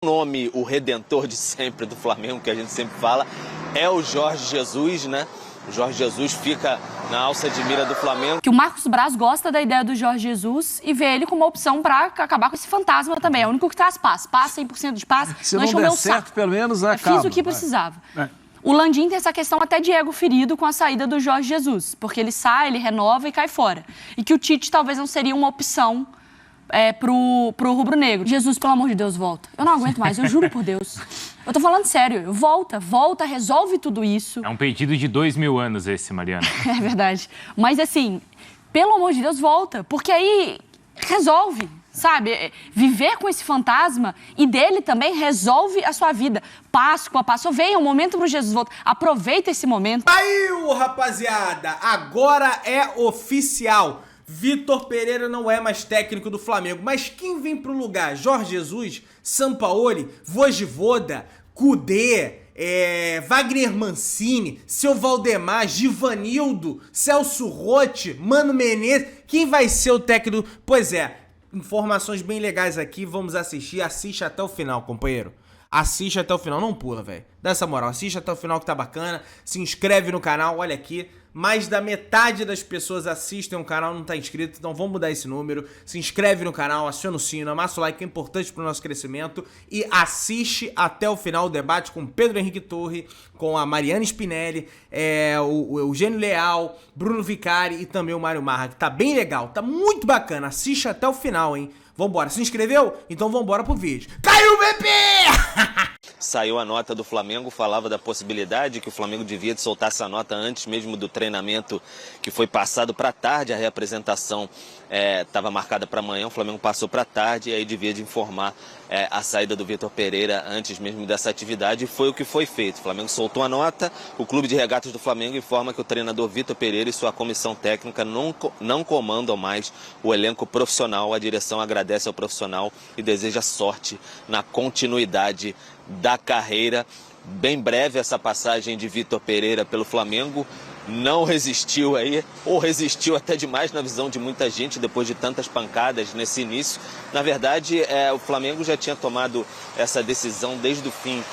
O nome, o redentor de sempre do Flamengo, que a gente sempre fala, é o Jorge Jesus, né? O Jorge Jesus fica na alça de mira do Flamengo. Que o Marcos Braz gosta da ideia do Jorge Jesus e vê ele como uma opção para acabar com esse fantasma também. É o único que traz paz. Paz, 100% de paz. Se não der certo, pelo menos acaba. Fiz o que precisava. O Landim tem essa questão até de ego ferido com a saída do Jorge Jesus. Porque ele sai, ele renova e cai fora. E que o Tite talvez não seria uma opção pro rubro-negro. Jesus, pelo amor de Deus, volta. Eu não aguento mais, eu juro por Deus. Eu tô falando sério, volta, resolve tudo isso. É um pedido de 2000 anos esse, Mariana. É verdade. Mas assim, pelo amor de Deus, volta. Porque aí resolve, sabe? Viver com esse fantasma e dele também resolve a sua vida. Páscoa, passou, venha, um momento pro Jesus voltar. Aproveita esse momento. Saiu, rapaziada! Agora é oficial. Vitor Pereira não é mais técnico do Flamengo, mas quem vem pro lugar? Jorge Jesus, Sampaoli, Vojvoda, Kudê, Wagner Mancini, Seu Valdemar, Givanildo, Celso Rotti, Mano Menezes. Quem vai ser o técnico? Pois é, informações bem legais aqui, vamos assistir. Assiste até o final, companheiro. Assiste até o final, não pula, velho. Dá essa moral, assiste até o final que tá bacana. Se inscreve no canal, olha aqui. Mais da metade das pessoas assistem o canal, não tá inscrito, então vamos mudar esse número. Se inscreve no canal, aciona o sino, amassa o like, que é importante pro nosso crescimento. E assiste até o final o debate com Pedro Henrique Torre, com a Mariana Spinelli, o Eugênio Leal, Bruno Vicari e também o Mário Marra, que tá bem legal, tá muito bacana. Assiste até o final, hein? Vambora, se inscreveu? Então vambora pro vídeo. Caiu o BP! Saiu a nota do Flamengo, falava da possibilidade que o Flamengo devia de soltar essa nota antes mesmo do treinamento, que foi passado para tarde. A reapresentação estava marcada para amanhã, o Flamengo passou para tarde e aí devia de informar a saída do Vitor Pereira antes mesmo dessa atividade, e foi o que foi feito. O Flamengo soltou a nota, o Clube de Regatas do Flamengo informa que o treinador Vitor Pereira e sua comissão técnica não comandam mais o elenco profissional. A direção agradece ao profissional e deseja sorte na continuidade da carreira. Bem breve essa passagem de Vitor Pereira pelo Flamengo, não resistiu aí, ou resistiu até demais na visão de muita gente depois de tantas pancadas nesse início. Na verdade, o Flamengo já tinha tomado essa decisão desde o fim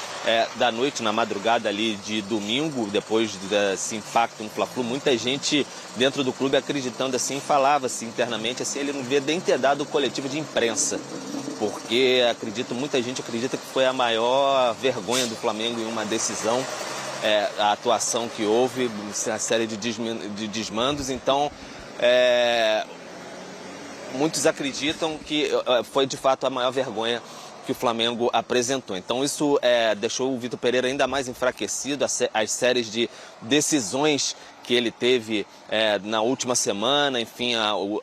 da noite, na madrugada ali de domingo, depois desse impacto no Fla-Flu. Muita gente dentro do clube acreditando assim, falava-se internamente assim, ele não devia nem ter dado coletivo de imprensa, porque muita gente acredita que foi a maior vergonha do Flamengo em uma decisão, a atuação que houve, a série de desmandos. Então, muitos acreditam que foi de fato a maior vergonha que o Flamengo apresentou. Então isso deixou o Vitor Pereira ainda mais enfraquecido. As séries de decisões que ele teve na última semana, enfim,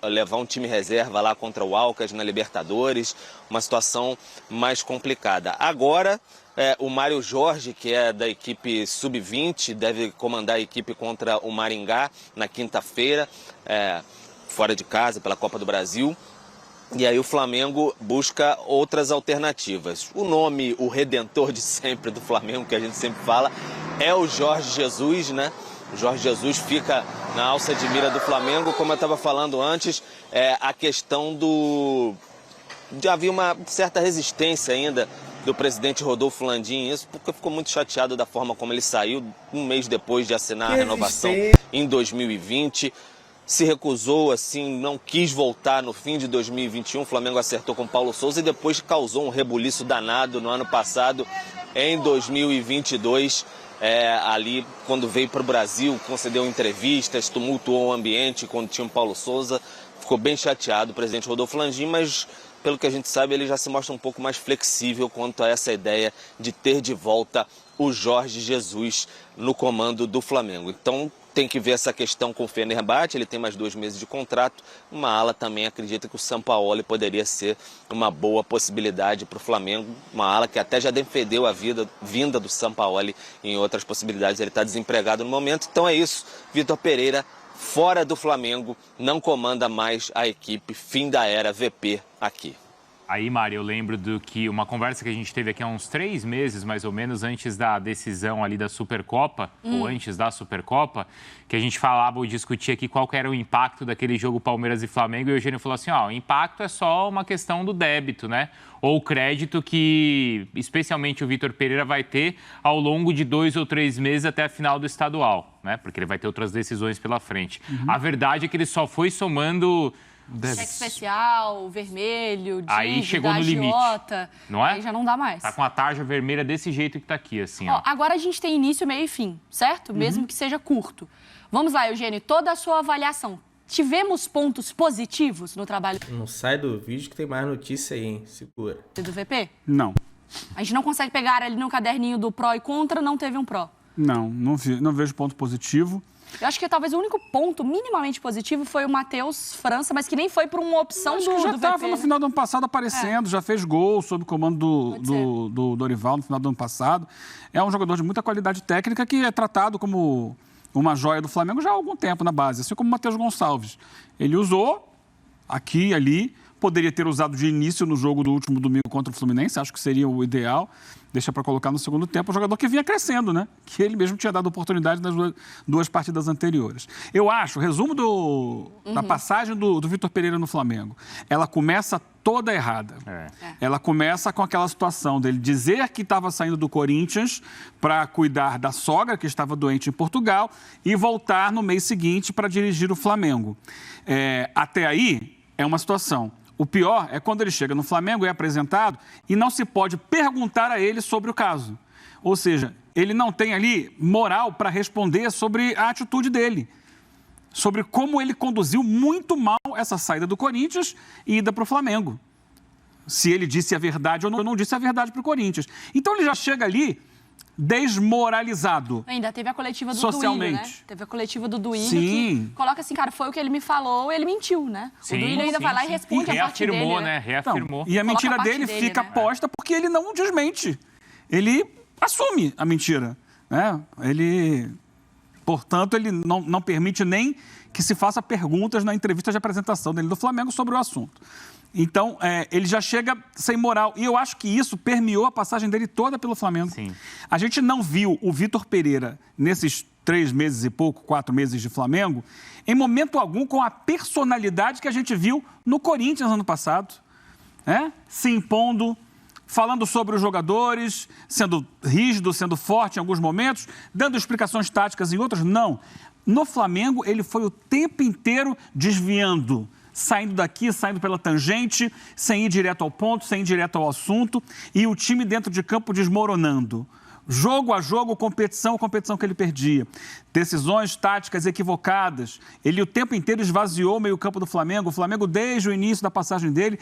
levar um time reserva lá contra o Alcas na Libertadores, uma situação mais complicada. Agora, o Mário Jorge, que é da equipe Sub-20, deve comandar a equipe contra o Maringá na quinta-feira, fora de casa, pela Copa do Brasil. E aí o Flamengo busca outras alternativas. O nome, o redentor de sempre do Flamengo, que a gente sempre fala, é o Jorge Jesus, né? O Jorge Jesus fica na alça de mira do Flamengo. Como eu estava falando antes, a questão de havia uma certa resistência ainda do presidente Rodolfo Landim, isso porque ficou muito chateado da forma como ele saiu um mês depois de assinar a renovação em 2020. Se recusou, assim, não quis voltar no fim de 2021. O Flamengo acertou com Paulo Souza e depois causou um rebuliço danado no ano passado, em 2022. Ali, quando veio para o Brasil, concedeu entrevistas, tumultuou o ambiente quando tinha o Paulo Souza. Ficou bem chateado o presidente Rodolfo Landim, mas pelo que a gente sabe, ele já se mostra um pouco mais flexível quanto a essa ideia de ter de volta o Jorge Jesus no comando do Flamengo. Então, tem que ver essa questão com o Fenerbahçe, ele tem mais 2 meses de contrato. Uma ala também acredita que o Sampaoli poderia ser uma boa possibilidade para o Flamengo. Uma ala que até já defendeu a vinda do Sampaoli em outras possibilidades. Ele está desempregado no momento. Então é isso, Vitor Pereira, fora do Flamengo, não comanda mais a equipe. Fim da era VP aqui. Aí, Mari, eu lembro do que uma conversa que a gente teve aqui há uns 3 meses, mais ou menos, antes da decisão ali da Supercopa, ou antes da Supercopa, que a gente falava ou discutia aqui qual que era o impacto daquele jogo Palmeiras e Flamengo, e o Eugênio falou assim, ó, o impacto é só uma questão do débito, né? Ou o crédito que, especialmente o Vitor Pereira, vai ter ao longo de 2 ou 3 meses até a final do estadual, né? Porque ele vai ter outras decisões pela frente. A verdade é que ele só foi somando... Cheque especial, vermelho, dívida, aí chegou no agiota, limite, não é? Aí já não dá mais. Tá com a tarja vermelha desse jeito que tá aqui, assim, ó. Agora a gente tem início, meio e fim, certo? Mesmo que seja curto. Vamos lá, Eugênio, toda a sua avaliação. Tivemos pontos positivos no trabalho Não sai do vídeo que tem mais notícia aí, hein? Segura. do VP? Não. A gente não consegue pegar ali no caderninho do pró e contra, não teve um pró. Não vejo ponto positivo. Eu acho que talvez o único ponto minimamente positivo foi o Matheus França, mas que nem foi por uma opção Acho que já do estava VP. no final do ano passado aparecendo, já fez gol sob o comando do Dorival no final do ano passado. É um jogador de muita qualidade técnica que é tratado como uma joia do Flamengo já há algum tempo na base, assim como o Matheus Gonçalves. Ele usou aqui e ali, poderia ter usado de início no jogo do último domingo contra o Fluminense, acho que seria o ideal. Deixa para colocar no segundo tempo um jogador que vinha crescendo, né? Que ele mesmo tinha dado oportunidade nas duas partidas anteriores. Eu acho, resumo da passagem do Vitor Pereira no Flamengo, ela começa toda errada. Ela começa com aquela situação dele dizer que estava saindo do Corinthians para cuidar da sogra, que estava doente em Portugal, e voltar no mês seguinte para dirigir o Flamengo. Até aí, é uma situação. O pior é quando ele chega no Flamengo, é apresentado e não se pode perguntar a ele sobre o caso. Ou seja, ele não tem ali moral para responder sobre a atitude dele, sobre como ele conduziu muito mal essa saída do Corinthians e ida para o Flamengo. Se ele disse a verdade ou não disse a verdade para o Corinthians. Então ele já chega ali desmoralizado. Ainda teve a coletiva do socialmente. Duílio, né? Teve a coletiva do Duílio Sim. que coloca assim, cara, foi o que ele me falou, ele mentiu, né? Sim, o Duílio ainda vai lá e responde a parte dele. Reafirmou, né? Reafirmou. Então, e a mentira Coloca a dele parte dele, fica né? posta porque ele não desmente. Ele assume a mentira, né? Portanto, ele não permite nem que se faça perguntas na entrevista de apresentação dele do Flamengo sobre o assunto. Então, ele já chega sem moral. E eu acho que isso permeou a passagem dele toda pelo Flamengo. Sim. A gente não viu o Vitor Pereira, nesses 3 meses e pouco, 4 meses de Flamengo, em momento algum com a personalidade que a gente viu no Corinthians ano passado. Se impondo, falando sobre os jogadores, sendo rígido, sendo forte em alguns momentos, dando explicações táticas em outros. Não. No Flamengo, ele foi o tempo inteiro desviando, saindo daqui, saindo pela tangente, sem ir direto ao ponto, sem ir direto ao assunto, e o time dentro de campo desmoronando. Jogo a jogo, competição que ele perdia. Decisões táticas equivocadas. Ele o tempo inteiro esvaziou o meio-campo do Flamengo. O Flamengo, desde o início da passagem dele,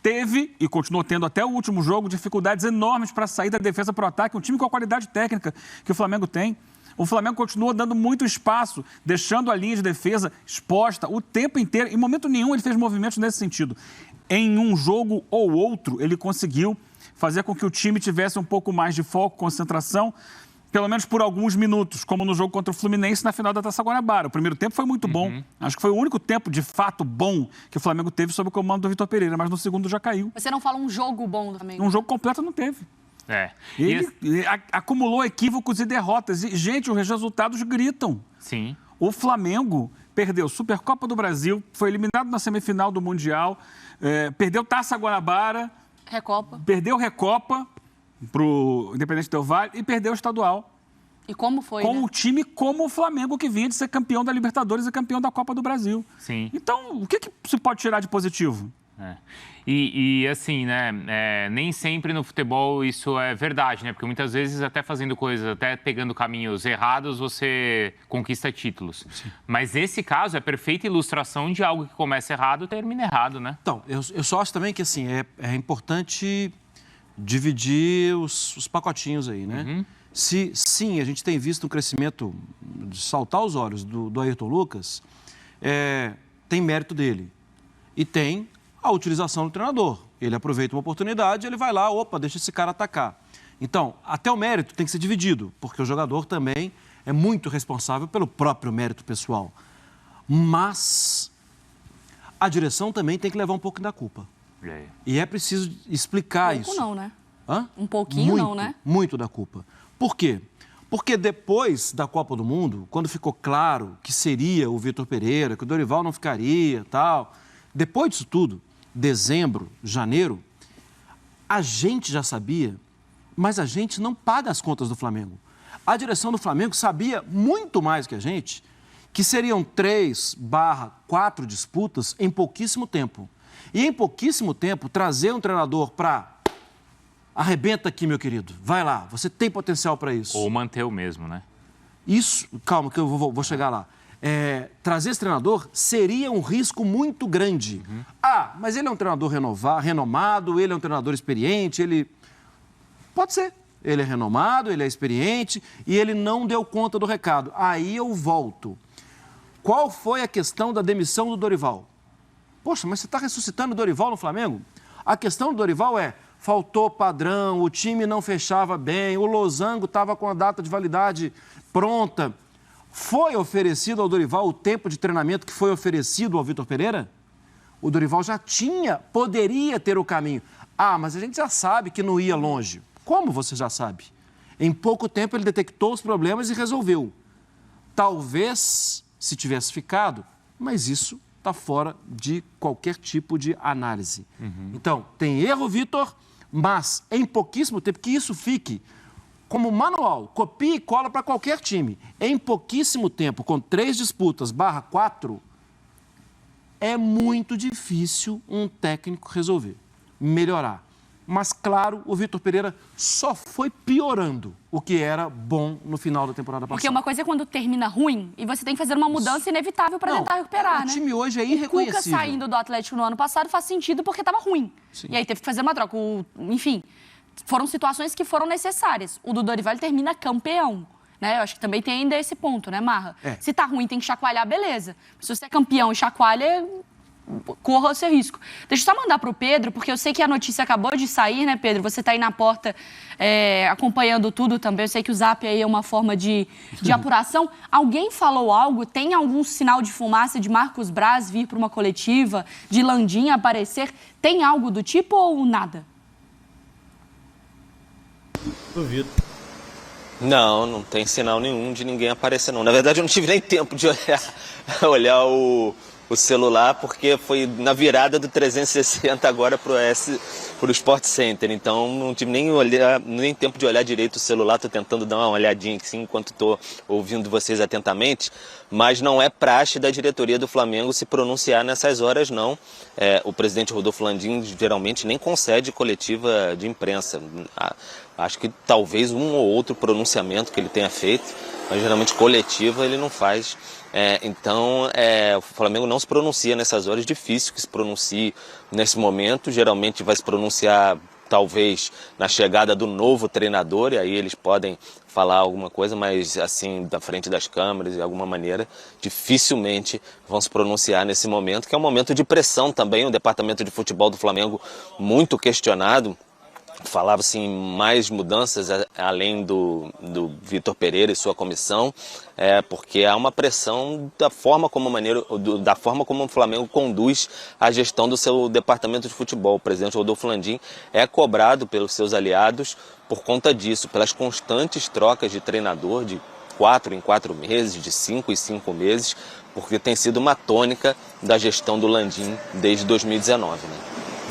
teve, e continuou tendo até o último jogo, dificuldades enormes para sair da defesa para o ataque. Um time com a qualidade técnica que o Flamengo tem. O Flamengo continua dando muito espaço, deixando a linha de defesa exposta o tempo inteiro. Em momento nenhum ele fez movimentos nesse sentido. Em um jogo ou outro, ele conseguiu fazer com que o time tivesse um pouco mais de foco, concentração, pelo menos por alguns minutos, como no jogo contra o Fluminense na final da Taça Guanabara. O primeiro tempo foi muito bom. Acho que foi o único tempo, de fato, bom que o Flamengo teve sob o comando do Vitor Pereira, mas no segundo já caiu. Você não fala um jogo bom do Flamengo? Um jogo completo não teve. Ele acumulou equívocos e derrotas. E, gente, os resultados gritam. Sim. O Flamengo perdeu Supercopa do Brasil, foi eliminado na semifinal do Mundial, perdeu Taça Guanabara, perdeu Recopa pro Independente Del Valle e perdeu o estadual. E como foi, com né? um time como o Flamengo, que vinha de ser campeão da Libertadores e campeão da Copa do Brasil. Sim. Então, o que se pode tirar de positivo? E assim, né, nem sempre no futebol isso é verdade, né? Porque muitas vezes, até fazendo coisas, até pegando caminhos errados, você conquista títulos. Sim. Mas esse caso é perfeita ilustração de algo que começa errado e termina errado, né? Então, eu só acho também que, assim, é importante dividir os pacotinhos aí, né? Se, sim, a gente tem visto um crescimento de saltar os olhos do Ayrton Lucas, tem mérito dele. E tem a utilização do treinador. Ele aproveita uma oportunidade, ele vai lá, deixa esse cara atacar. Então, até o mérito tem que ser dividido, porque o jogador também é muito responsável pelo próprio mérito pessoal. Mas a direção também tem que levar um pouco da culpa. E é preciso explicar isso. Não, né? Hã? Um pouquinho muito, não, né? Muito da culpa. Por quê? Porque depois da Copa do Mundo, quando ficou claro que seria o Vitor Pereira, que o Dorival não ficaria, tal, depois disso tudo, dezembro, janeiro, a gente já sabia, mas a gente não paga as contas do Flamengo. A direção do Flamengo sabia muito mais que a gente que seriam 3/4 disputas em pouquíssimo tempo. E em pouquíssimo tempo, trazer um treinador para... Arrebenta aqui, meu querido. Vai lá, você tem potencial para isso. Ou manter o mesmo, né? Isso, calma, que eu vou chegar lá. Trazer esse treinador seria um risco muito grande. Mas ele é um treinador renomado, ele é um treinador experiente, ele... Pode ser. Ele é renomado, ele é experiente e ele não deu conta do recado. Aí eu volto. Qual foi a questão da demissão do Dorival? Poxa, mas você está ressuscitando o Dorival no Flamengo? A questão do Dorival é... Faltou padrão, o time não fechava bem, o losango estava com a data de validade pronta. Foi oferecido ao Dorival o tempo de treinamento que foi oferecido ao Vitor Pereira? O Dorival já poderia ter o caminho. Mas a gente já sabe que não ia longe. Como você já sabe? Em pouco tempo ele detectou os problemas e resolveu. Talvez, se tivesse ficado, mas isso está fora de qualquer tipo de análise. Então, tem erro, Vitor, mas em pouquíssimo tempo, que isso fique como manual, copia e cola para qualquer time. Em pouquíssimo tempo, com 3 disputas /4, é muito difícil um técnico resolver, melhorar. Mas, claro, o Vitor Pereira só foi piorando o que era bom no final da temporada passada. Porque uma coisa é quando termina ruim e você tem que fazer uma mudança inevitável para tentar recuperar, né? O time hoje é irreconhecível. O Cuca saindo do Atlético no ano passado faz sentido porque estava ruim. Sim. E aí teve que fazer uma troca. Enfim, foram situações que foram necessárias. O do Dorival termina campeão. Né? Eu acho que também tem ainda esse ponto, né, Marra? Se tá ruim, tem que chacoalhar, beleza. Se você é campeão e chacoalha... corra o seu risco. Deixa eu só mandar para o Pedro, porque eu sei que a notícia acabou de sair, né, Pedro? Você está aí na porta acompanhando tudo também. Eu sei que o Zap aí é uma forma de apuração. Alguém falou algo? Tem algum sinal de fumaça de Marcos Braz vir para uma coletiva, de Landim aparecer? Tem algo do tipo ou nada? Duvido. Não tem sinal nenhum de ninguém aparecer, não. Na verdade, eu não tive nem tempo de olhar o celular, porque foi na virada do 360 agora pro Sport Center. Então, não tive nem tempo de olhar direito o celular. Estou tentando dar uma olhadinha aqui, enquanto estou ouvindo vocês atentamente. Mas não é praxe da diretoria do Flamengo se pronunciar nessas horas, não. O presidente Rodolfo Landim geralmente nem concede coletiva de imprensa. Acho que talvez um ou outro pronunciamento que ele tenha feito, mas geralmente coletiva ele não faz. Então, o Flamengo não se pronuncia nessas horas, difícil que se pronuncie nesse momento. Geralmente vai se pronunciar, talvez, na chegada do novo treinador, e aí eles podem falar alguma coisa, mas assim, da frente das câmeras, de alguma maneira, dificilmente vão se pronunciar nesse momento, que é um momento de pressão também. O departamento de futebol do Flamengo muito questionado. Falava-se em mais mudanças além do Vitor Pereira e sua comissão, porque há uma pressão da forma como o Flamengo conduz a gestão do seu departamento de futebol. O presidente Rodolfo Landim é cobrado pelos seus aliados por conta disso, pelas constantes trocas de treinador de 4 em 4 meses, de 5 em 5 meses, porque tem sido uma tônica da gestão do Landim desde 2019, né?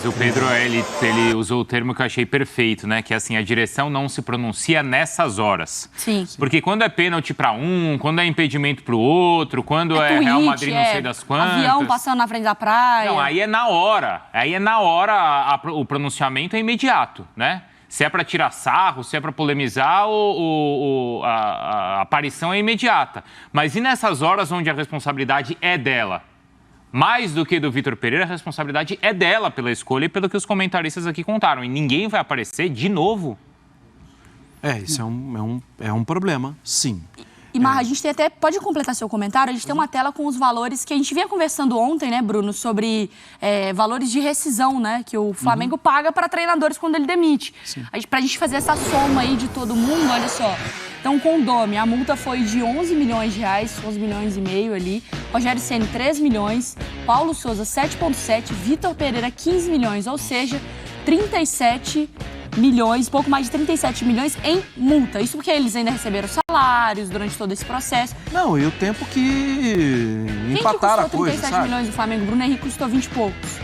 O Pedro, ele usou o termo que eu achei perfeito, né? Que é assim, a direção não se pronuncia nessas horas. Sim. Porque quando é pênalti para um, quando é impedimento para o outro, quando é Real Madrid não sei das quantas... Avião passando na frente da praia... Não, aí é na hora. O pronunciamento é imediato, né? Se é para tirar sarro, se é para polemizar, a aparição é imediata. Mas e nessas horas onde a responsabilidade é dela? Mais do que do Vitor Pereira, a responsabilidade é dela pela escolha e pelo que os comentaristas aqui contaram. E ninguém vai aparecer de novo. Isso é um problema, sim. E Marra, a gente tem até, pode completar seu comentário, a gente tem uma tela com os valores que a gente vinha conversando ontem, né, Bruno, sobre valores de rescisão, né, que o Flamengo paga para treinadores quando ele demite. Pra gente fazer essa soma aí de todo mundo, olha só. Então, com o Domi, a multa foi de 11 milhões de reais, 11 milhões e meio ali. Rogério Ceni, 3 milhões. Paulo Souza, 7,7. Vitor Pereira, 15 milhões, ou seja, 37 milhões, pouco mais de 37 milhões em multa. Isso porque eles ainda receberam salários durante todo esse processo. Não, e o tempo que empataram a coisa, sabe? Quem que custou 37 milhões do Flamengo? Bruno Henrique custou 20 e poucos.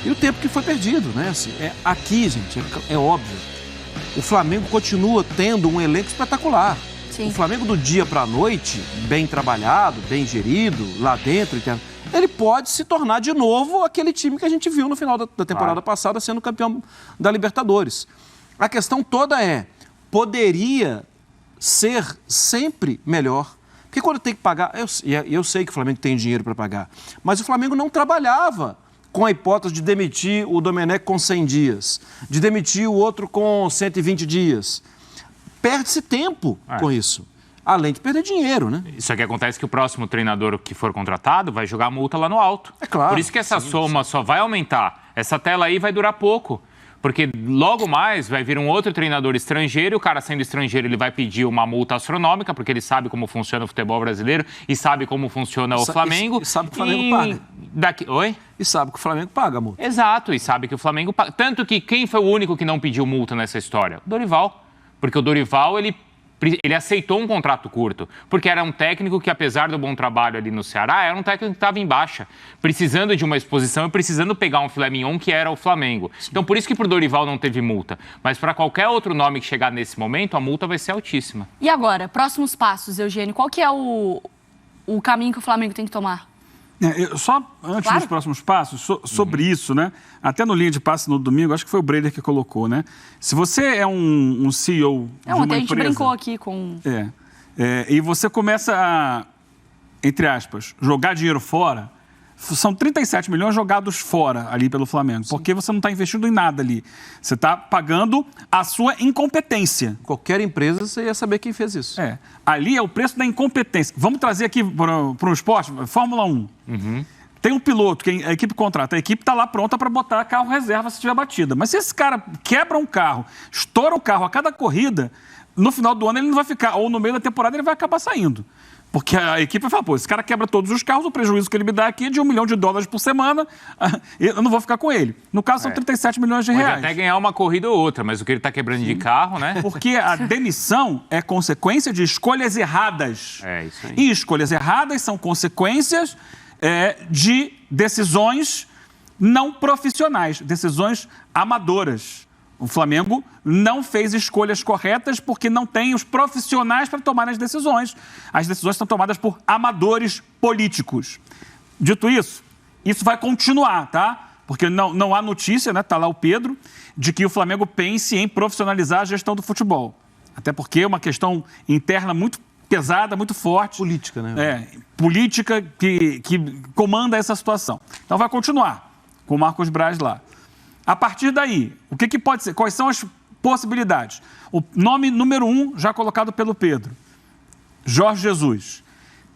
E o tempo que foi perdido, né? Assim, aqui, gente, é óbvio. O Flamengo continua tendo um elenco espetacular. Sim. O Flamengo do dia para a noite, bem trabalhado, bem gerido, lá dentro, ele pode se tornar de novo aquele time que a gente viu no final da temporada passada sendo campeão da Libertadores. A questão toda poderia ser sempre melhor. Porque quando tem que pagar, eu sei que o Flamengo tem dinheiro para pagar, mas o Flamengo não trabalhava com a hipótese de demitir o Domenech com 100 dias, de demitir o outro com 120 dias. Perde-se tempo com isso. Além de perder dinheiro, né? Isso aqui acontece que o próximo treinador que for contratado vai jogar a multa lá no alto. É claro. Por isso que essa soma só vai aumentar. Essa tela aí vai durar pouco. Porque logo mais vai vir um outro treinador estrangeiro, o cara sendo estrangeiro ele vai pedir uma multa astronômica, porque ele sabe como funciona o futebol brasileiro e sabe como funciona o Flamengo. E sabe que o Flamengo paga. Oi? E sabe que o Flamengo paga a multa. Exato, e sabe que o Flamengo paga. Tanto que quem foi o único que não pediu multa nessa história? O Dorival. Porque o Dorival, ele aceitou um contrato curto, porque era um técnico que, apesar do bom trabalho ali no Ceará, era um técnico que estava em baixa, precisando de uma exposição e precisando pegar um filé mignon que era o Flamengo. Sim. Então, por isso que para o Dorival não teve multa. Mas para qualquer outro nome que chegar nesse momento, a multa vai ser altíssima. E agora, próximos passos, Eugênio, qual que é o caminho que o Flamengo tem que tomar? Só antes dos próximos passos, sobre isso, né? Até no linha de passe no domingo, acho que foi o Breider que colocou, né? Se você é um CEO de uma empresa... Ontem a gente brincou aqui com... E você começa a, entre aspas, jogar dinheiro fora, são 37 milhões jogados fora ali pelo Flamengo, porque você não está investindo em nada ali. Você está pagando a sua incompetência. Qualquer empresa, você ia saber quem fez isso. Ali é o preço da incompetência. Vamos trazer aqui para o esporte, Fórmula 1. Tem um piloto, que a equipe contrata, a equipe está lá pronta para botar carro reserva se tiver batida. Mas se esse cara quebra um carro, estoura o carro a cada corrida, no final do ano ele não vai ficar, ou no meio da temporada ele vai acabar saindo. Porque a equipe vai falar, pô, esse cara quebra todos os carros, o prejuízo que ele me dá aqui é de $1 milhão por semana, eu não vou ficar com ele. No caso, são 37 milhões de reais. Pode até ganhar uma corrida ou outra, mas o que ele está quebrando de carro, né? Porque a demissão é consequência de escolhas erradas. É isso aí. E escolhas erradas são consequências de decisões não profissionais, decisões amadoras. O Flamengo não fez escolhas corretas porque não tem os profissionais para tomar as decisões. As decisões são tomadas por amadores políticos. Dito isso, isso vai continuar, tá? Porque não há notícia, né? Tá lá o Pedro, de que o Flamengo pense em profissionalizar a gestão do futebol. Até porque é uma questão interna muito pesada, muito forte. Política, né? Política que comanda essa situação. Então vai continuar com o Marcos Braz lá. A partir daí, o que pode ser? Quais são as possibilidades? O nome número 1, já colocado pelo Pedro, Jorge Jesus.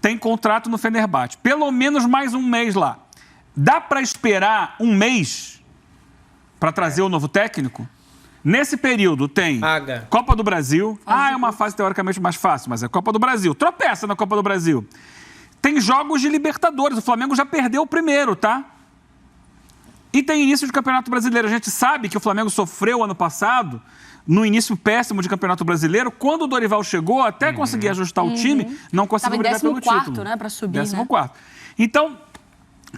Tem contrato no Fenerbahçe. Pelo menos mais um mês lá. Dá para esperar um mês para trazer o novo técnico? Nesse período tem Copa do Brasil. É uma fase teoricamente mais fácil, mas é Copa do Brasil. Tropeça na Copa do Brasil. Tem jogos de Libertadores. O Flamengo já perdeu o primeiro, tá? E tem início de Campeonato Brasileiro. A gente sabe que o Flamengo sofreu ano passado, no início péssimo de Campeonato Brasileiro. Quando o Dorival chegou, até conseguir ajustar o time, não conseguiu brigar pelo título. Tava em 14º, né, para subir, 14º. Então,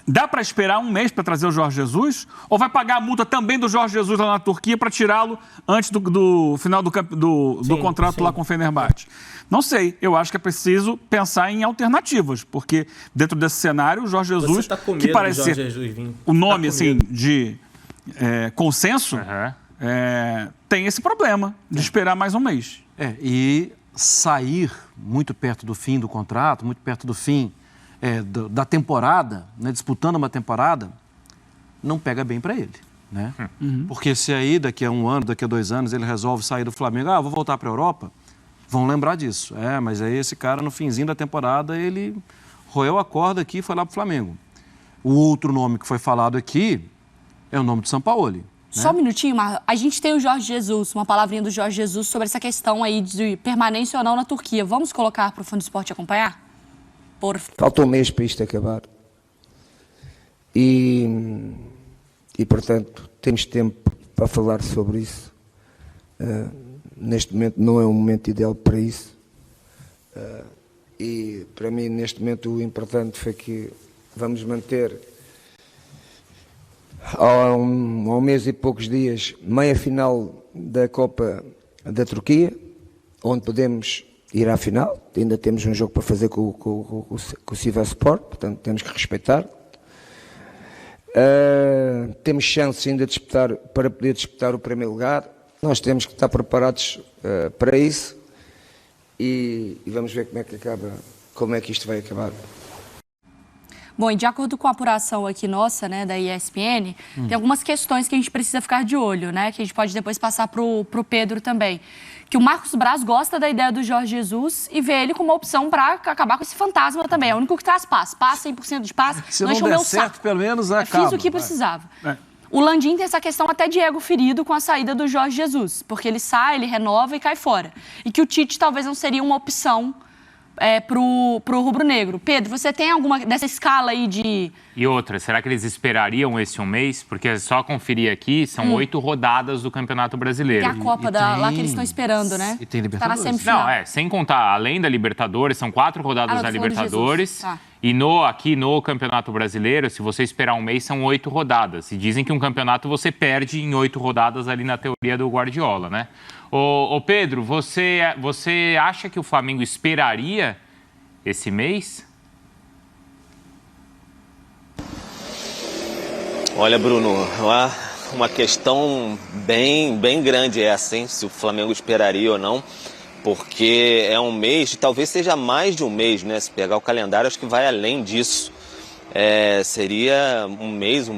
dá para esperar um mês para trazer o Jorge Jesus? Ou vai pagar a multa também do Jorge Jesus lá na Turquia para tirá-lo antes do final do contrato lá com o Fenerbahçe? Não sei. Eu acho que é preciso pensar em alternativas, porque dentro desse cenário, o Jorge Jesus, tá com medo que parece ser o nome assim, de consenso, tem esse problema de esperar mais um mês. E sair muito perto do fim do contrato, muito perto do fim da temporada, né, disputando uma temporada, não pega bem para ele. Né? Porque se aí daqui a um ano, daqui a 2 anos, ele resolve sair do Flamengo, vou voltar para a Europa, vão lembrar disso. Mas aí esse cara, no finzinho da temporada, ele roeu a corda aqui e foi lá pro Flamengo. O outro nome que foi falado aqui é o nome do Sampaoli. Só um minutinho, Marlon. A gente tem o Jorge Jesus, uma palavrinha do Jorge Jesus sobre essa questão aí de permanência ou não na Turquia. Vamos colocar para o Fã do Esporte acompanhar? Falta um mês para isto acabar. E portanto, temos tempo para falar sobre isso. Neste momento não é um momento ideal para isso. E para mim, neste momento, o importante foi que vamos manter há um mês e poucos dias meia final da Copa da Turquia, onde podemos ir à final. Ainda temos um jogo para fazer com o Sivasspor, portanto temos que respeitar. Temos chance ainda de disputar, para poder disputar o primeiro lugar. Nós temos que estar preparados para isso e vamos ver como é que isto vai acabar. Bom, e de acordo com a apuração aqui nossa, né, da ESPN, tem algumas questões que a gente precisa ficar de olho, né, que a gente pode depois passar pro Pedro também. Que o Marcos Braz gosta da ideia do Jorge Jesus e vê ele como uma opção para acabar com esse fantasma também. É o único que traz paz. Paz, 100% de paz. Se não der certo, pelo menos acaba. Fiz o que precisava. O Landim tem essa questão até de ego ferido com a saída do Jorge Jesus, porque ele sai, ele renova e cai fora. E que o Tite talvez não seria uma opção pro rubro-negro. Pedro, você tem alguma dessa escala aí de... E outra, será que eles esperariam esse um mês? Porque é só conferir aqui, são 8 rodadas do Campeonato Brasileiro. Tem a Copa lá que eles estão esperando, né? E tem Libertadores. Tá na semifinal. Não, sem contar, além da Libertadores, são 4 rodadas da Libertadores. E aqui no Campeonato Brasileiro, se você esperar um mês, são 8 rodadas. E dizem que um campeonato você perde em 8 rodadas ali na teoria do Guardiola, né? Ô Pedro, você acha que o Flamengo esperaria esse mês? Olha, Bruno, uma questão bem grande essa, hein? Se o Flamengo esperaria ou não, porque é um mês, talvez seja mais de um mês, né? Se pegar o calendário, acho que vai além disso. Seria um mês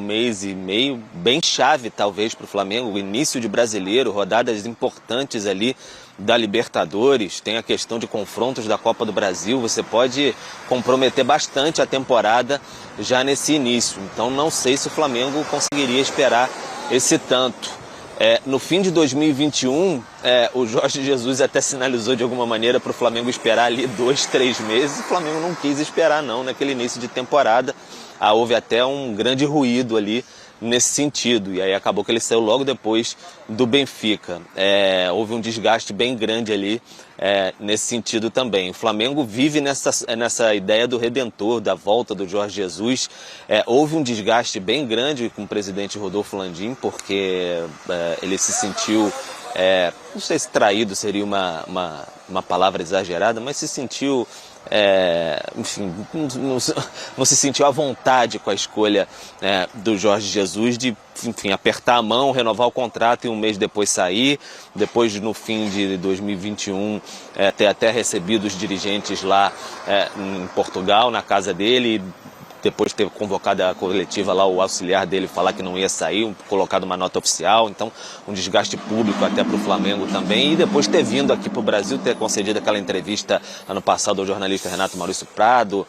e meio, bem chave talvez para o Flamengo, o início de Brasileiro, rodadas importantes ali da Libertadores, tem a questão de confrontos da Copa do Brasil, você pode comprometer bastante a temporada já nesse início, então não sei se o Flamengo conseguiria esperar esse tanto. No fim de 2021, o Jorge Jesus até sinalizou de alguma maneira para o Flamengo esperar ali 2, 3 meses. O Flamengo não quis esperar não naquele início de temporada. Houve até um grande ruído ali nesse sentido. E aí acabou que ele saiu logo depois do Benfica. Houve um desgaste bem grande ali nesse sentido também. O Flamengo vive nessa ideia do Redentor, da volta do Jorge Jesus. Houve um desgaste bem grande com o presidente Rodolfo Landim, porque ele se sentiu, não sei se traído seria uma palavra exagerada, mas se sentiu... enfim, não se sentiu à vontade com a escolha do Jorge Jesus de, enfim, apertar a mão, renovar o contrato e um mês depois sair, depois no fim de 2021 ter até recebido os dirigentes lá em Portugal, na casa dele, depois de ter convocado a coletiva lá, o auxiliar dele falar que não ia sair, colocado uma nota oficial, então um desgaste público até para o Flamengo também, e depois ter vindo aqui para o Brasil, ter concedido aquela entrevista ano passado ao jornalista Renato Maurício Prado,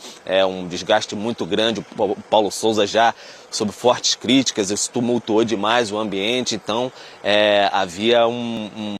um desgaste muito grande, o Paulo Souza já sob fortes críticas, isso tumultuou demais o ambiente, então havia um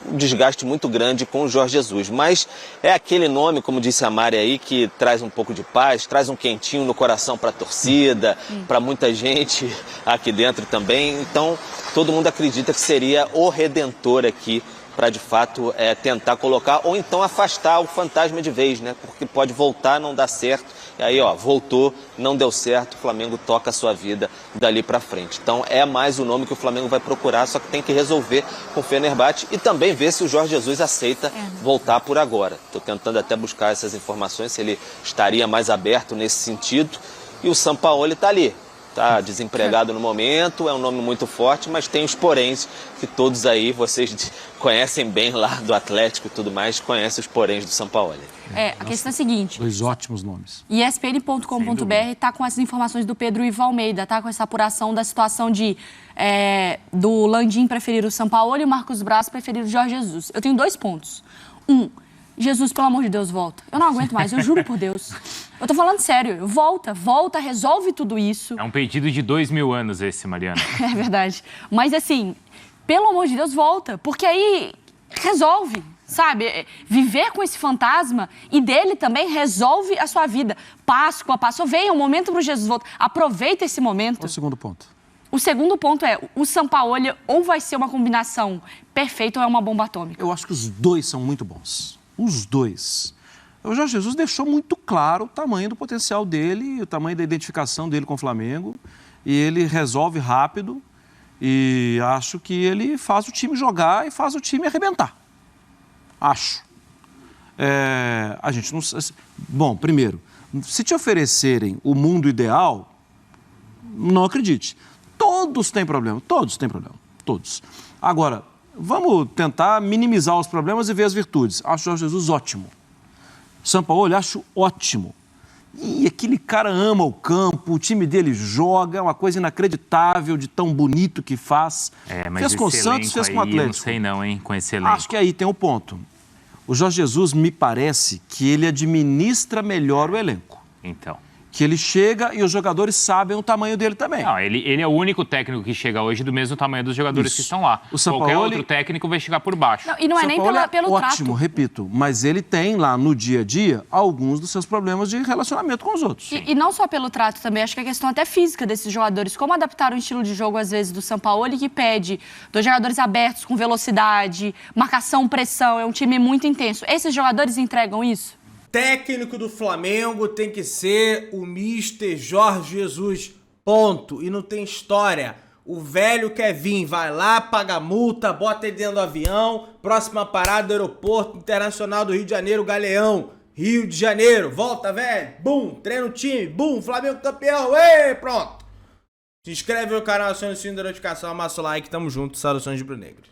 desgaste muito grande com o Jorge Jesus, mas é aquele nome, como disse a Mari aí, que traz um pouco de paz, traz um quentinho no coração para a torcida, para muita gente aqui dentro também, então todo mundo acredita que seria o redentor aqui para de fato tentar colocar, ou então afastar o fantasma de vez, né? Porque pode voltar, não dar certo, e aí voltou, não deu certo, o Flamengo toca a sua vida dali para frente. Então é mais o nome que o Flamengo vai procurar, só que tem que resolver com o Fenerbahçe e também ver se o Jorge Jesus aceita voltar por agora. Estou tentando até buscar essas informações, se ele estaria mais aberto nesse sentido, e o Sampaoli está ali. Está desempregado no momento, é um nome muito forte, mas tem os poréns que todos aí, vocês conhecem bem lá do Atlético e tudo mais, conhecem os poréns do Sampaoli. A questão é a seguinte... 2 ótimos nomes. ESPN.com.br está com essas informações do Pedro Ivo Almeida, tá? Com essa apuração da situação do Landim preferir o Sampaoli e o Marcos Braz preferir o Jorge Jesus. Eu tenho 2 pontos. Jesus, pelo amor de Deus, volta. Eu não aguento mais, eu juro por Deus. Eu tô falando sério, volta, resolve tudo isso. É um pedido de 2000 anos esse, Mariana. É verdade. Mas assim, pelo amor de Deus, volta. Porque aí resolve, sabe? Viver com esse fantasma e dele também resolve a sua vida. Páscoa, passou, vem, é um momento pro Jesus voltar. Aproveita esse momento. Qual o segundo ponto? O segundo ponto é, o Sampaoli ou vai ser uma combinação perfeita ou é uma bomba atômica. Eu acho que os dois são muito bons. Os dois. O Jorge Jesus deixou muito claro o tamanho do potencial dele, o tamanho da identificação dele com o Flamengo. E ele resolve rápido e acho que ele faz o time jogar e faz o time arrebentar. Acho. A gente não... Bom, primeiro, se te oferecerem o mundo ideal, não acredite. Todos têm problema, todos. Agora, vamos tentar minimizar os problemas e ver as virtudes. Acho o Jorge Jesus ótimo. Sampaoli, acho ótimo. E aquele cara ama o campo, o time dele joga, é uma coisa inacreditável de tão bonito que faz. Mas fez com o Santos, fez com o Atlético. Não sei não, hein, com esse elenco. Acho que aí tem um ponto. O Jorge Jesus me parece que ele administra melhor o elenco. Então. Que ele chega e os jogadores sabem o tamanho dele também. Não, ele é o único técnico que chega hoje do mesmo tamanho dos jogadores que estão lá. O Sampaoli... Qualquer outro técnico vai chegar por baixo. Não, e não é nem pelo ótimo, trato. repito, mas ele tem lá no dia a dia alguns dos seus problemas de relacionamento com os outros. E não só pelo trato também, acho que a questão até física desses jogadores. Como adaptar o estilo de jogo, às vezes, do Sampaoli, que pede 2 jogadores abertos, com velocidade, marcação, pressão, é um time muito intenso. Esses jogadores entregam isso? Técnico do Flamengo tem que ser o Mister Jorge Jesus, ponto. E não tem história. O velho quer vir, vai lá, paga multa, bota ele dentro do avião, próxima parada, Aeroporto Internacional do Rio de Janeiro, Galeão, Rio de Janeiro. Volta, velho, bum, treina o time, bum, Flamengo campeão, ei, pronto. Se inscreve no canal, aciona o sininho da notificação, amassa o like, tamo junto, saudações de Rubro Negro.